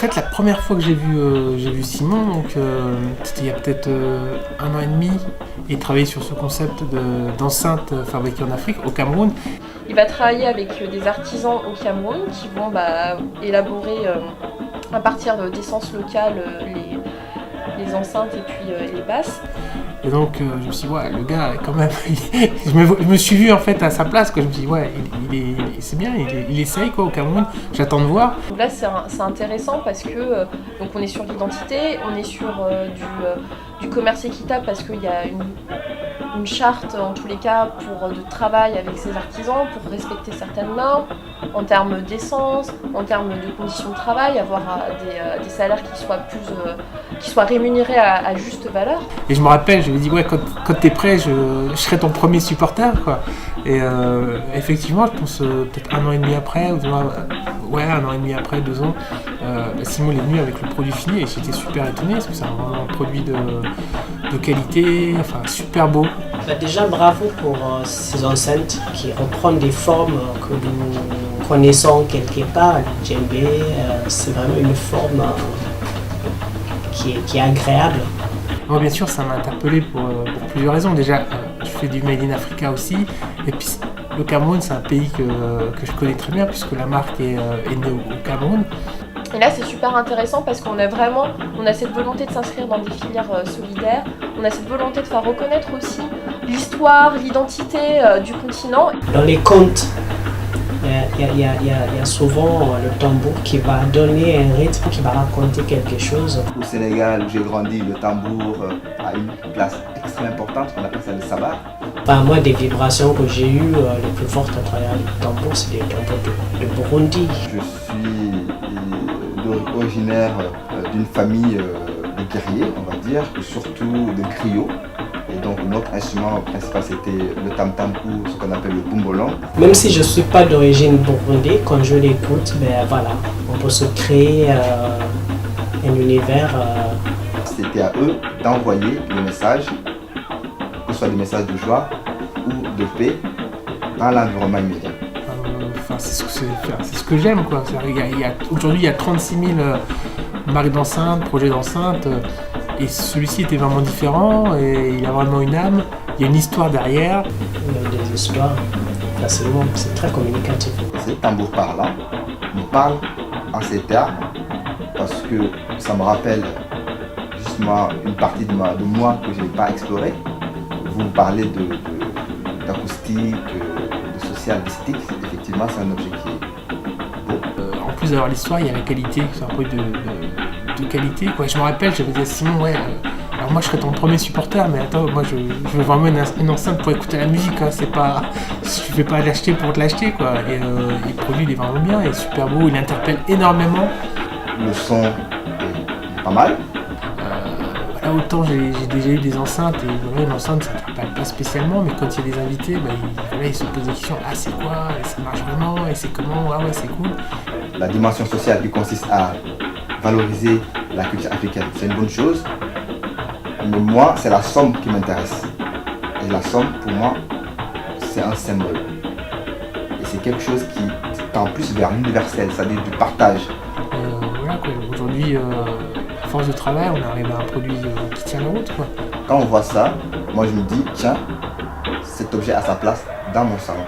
fait, la première fois que j'ai vu Simon, donc c'était il y a peut-être 1 an et demi, il travaillait sur ce concept d'enceinte fabriquée en Afrique, au Cameroun. Il va travailler avec des artisans au Cameroun qui vont élaborer à partir d'essences locales les enceintes et puis les basses. Et donc je me suis dit, ouais, le gars, quand même, je me suis vu en fait à sa place, quoi. Je me suis dit, ouais, c'est bien, il essaye quoi, au Cameroun, j'attends de voir. Donc là, c'est intéressant parce que donc on est sur l'identité, on est sur du commerce équitable parce qu'il y a une charte en tous les cas de travail avec ces artisans pour respecter certaines normes en termes d'essence, en termes de conditions de travail, avoir des salaires qui soient rémunérés à juste valeur. Et je me rappelle, je lui ai dit, ouais, quand t'es prêt, je serai ton premier supporter, quoi. Et effectivement, je pense peut-être 1 an et demi après, ou 1 an et demi après, 2 ans, Simon est venu avec le produit fini et j'étais super étonné parce que c'est vraiment un produit de qualité, enfin super beau. Déjà bravo pour ces enceintes qui reprennent des formes que nous connaissons quelque part. Le djembé, c'est vraiment une forme qui est agréable. Moi, bien sûr, ça m'a interpellé pour plusieurs raisons. Déjà, je fais du Made in Africa aussi. Et puis, le Cameroun, c'est un pays que je connais très bien puisque la marque est née au Cameroun. Et là, c'est super intéressant parce qu'on a cette volonté de s'inscrire dans des filières solidaires. On a cette volonté de faire reconnaître aussi l'histoire, l'identité du continent. Dans les contes, il y a souvent le tambour qui va donner un rythme, qui va raconter quelque chose. Au Sénégal, où j'ai grandi, le tambour a une place extrêmement importante, on appelle ça le sabbat. Moi, des vibrations que j'ai eues les plus fortes à travers les tambours, c'est des tambours de Burundi. Je suis originaire d'une famille de guerriers, on va dire, surtout de griots. Et donc notre instrument principal c'était le tam-tam ou ce qu'on appelle le boumbolon. Même si je ne suis pas d'origine burundaise, quand je l'écoute, voilà, on peut se créer un univers. C'était à eux d'envoyer le message, que ce soit des messages de joie ou de paix, dans l'environnement immédiat. C'est ce que j'aime, quoi. Aujourd'hui, il y a 36 000 marques d'enceintes, projets d'enceintes. Et celui-ci était vraiment différent, et il a vraiment une âme, il y a une histoire derrière. Il y a des histoires, facilement, c'est très communicatif. Ce tambour parlant nous parle en ces termes, parce que ça me rappelle justement une partie de moi que je n'ai pas explorée. Vous parlez d'acoustique, de social, d'esthétique, effectivement c'est un objet qui est beau. En plus d'avoir l'histoire, il y a la qualité, c'est un produit de qualité, quoi. Je me rappelle, j'avais dit à Simon, ouais, alors moi je serais ton premier supporter, mais attends, moi je veux vraiment une enceinte pour écouter la musique, hein. C'est pas, je vais pas l'acheter pour te l'acheter, quoi. Et le produit il est vraiment bien, il est super beau, il interpelle énormément. Le son est pas mal. Voilà, autant j'ai déjà eu des enceintes, et voilà, une enceinte ça n'interpelle pas spécialement, mais quand il y a des invités, ils se posent des questions, ah c'est quoi, et ça marche vraiment, et c'est comment, ah ouais c'est cool. La dimension sociale qui consiste à valoriser la culture africaine, c'est une bonne chose, mais moi, c'est la somme qui m'intéresse. Et la somme, pour moi, c'est un symbole. Et c'est quelque chose qui tend plus vers l'universel, c'est-à-dire du partage. Voilà, quoi. Aujourd'hui, à force de travail, on arrive à un produit qui tient la route, quoi. Quand on voit ça, moi je me dis, tiens, cet objet a sa place dans mon salon.